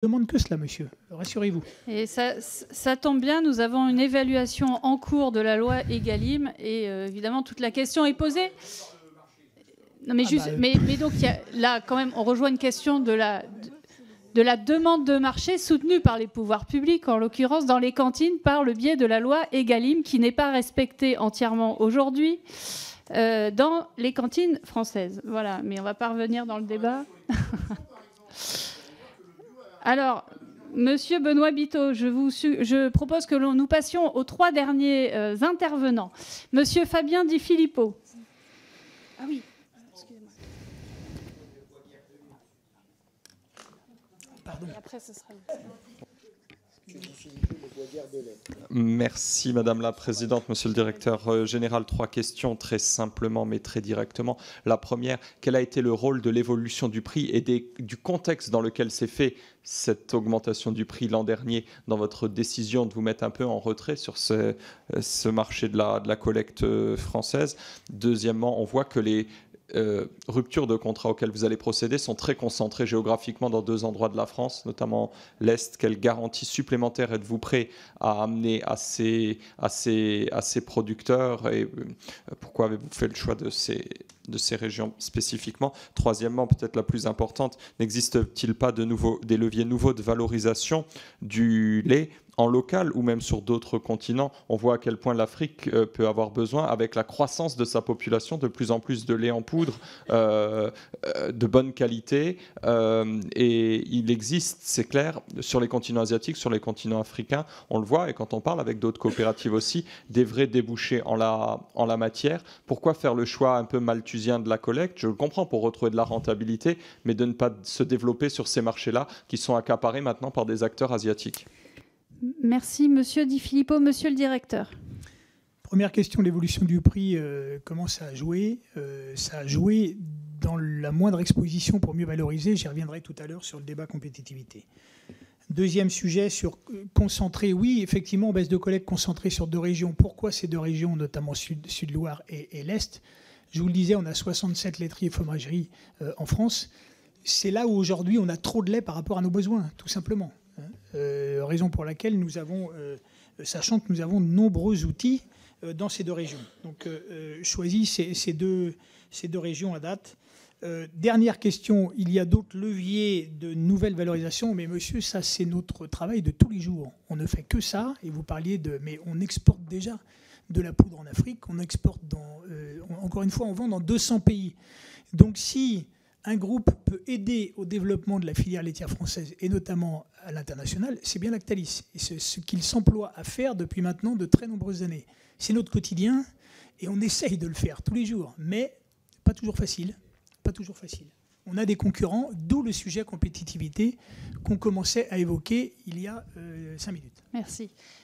demande que cela, monsieur. Rassurez-vous. Et ça tombe bien, nous avons une évaluation en cours de la loi Egalim et évidemment toute la question est posée. Non, mais, mais donc là quand même on rejoint une question de la demande de marché soutenue par les pouvoirs publics, en l'occurrence dans les cantines par le biais de la loi Egalim qui n'est pas respectée entièrement aujourd'hui dans les cantines françaises. Voilà, mais on ne va pas revenir dans le débat. Alors, Monsieur Benoît Biteau, je propose que nous passions aux 3 derniers intervenants. Monsieur Fabien Di Filippo. Ah oui, excusez-moi. Pardon. Et après, ce sera... Merci Madame la Présidente, Monsieur le Directeur Général. 3 questions très simplement mais très directement. La première, quel a été le rôle de l'évolution du prix et du contexte dans lequel s'est fait cette augmentation du prix l'an dernier dans votre décision de vous mettre un peu en retrait sur ce marché de la collecte française? Deuxièmement, on voit que les ruptures de contrat auxquelles vous allez procéder sont très concentrées géographiquement dans 2 endroits de la France, notamment l'Est. Quelle garantie supplémentaire êtes-vous prêt à amener à ces producteurs et pourquoi avez-vous fait le choix de ces régions spécifiquement? Troisièmement, peut-être la plus importante, n'existe-t-il pas des leviers nouveaux de valorisation du lait en local ou même sur d'autres continents? On voit à quel point l'Afrique peut avoir besoin, avec la croissance de sa population, de plus en plus de lait en poudre de bonne qualité. Et il existe, c'est clair, sur les continents asiatiques, sur les continents africains, on le voit, et quand on parle avec d'autres coopératives aussi, des vrais débouchés en la matière. Pourquoi faire le choix un peu malthusien de la collecte? Je le comprends, pour retrouver de la rentabilité, mais de ne pas se développer sur ces marchés-là qui sont accaparés maintenant par des acteurs asiatiques. Merci, Monsieur Di Filippo. Monsieur le directeur. Première question, l'évolution du prix, comment ça a joué? Ça a joué dans la moindre exposition pour mieux valoriser. J'y reviendrai tout à l'heure sur le débat compétitivité. Deuxième sujet, sur concentrer. Oui, effectivement, baisse de collecte concentrée sur 2 régions. Pourquoi ces 2 régions, notamment Sud-Loire et l'Est? Je vous le disais, on a 67 laiteries et fromageries en France. C'est là où aujourd'hui on a trop de lait par rapport à nos besoins, tout simplement. Raison pour laquelle nous avons, sachant que nous avons de nombreux outils dans ces 2 régions. Donc, choisis ces deux régions à date. Dernière question, il y a d'autres leviers de nouvelle valorisation, mais monsieur, ça c'est notre travail de tous les jours. On ne fait que ça, et vous parliez mais on exporte déjà de la poudre en Afrique, on exporte encore une fois, on vend dans 200 pays. Donc si un groupe peut aider au développement de la filière laitière française, et notamment à l'international, c'est bien Lactalis. Et c'est ce qu'il s'emploie à faire depuis maintenant de très nombreuses années. C'est notre quotidien, et on essaye de le faire tous les jours, mais pas toujours facile. Pas toujours facile. On a des concurrents, d'où le sujet compétitivité qu'on commençait à évoquer il y a 5 minutes. Merci.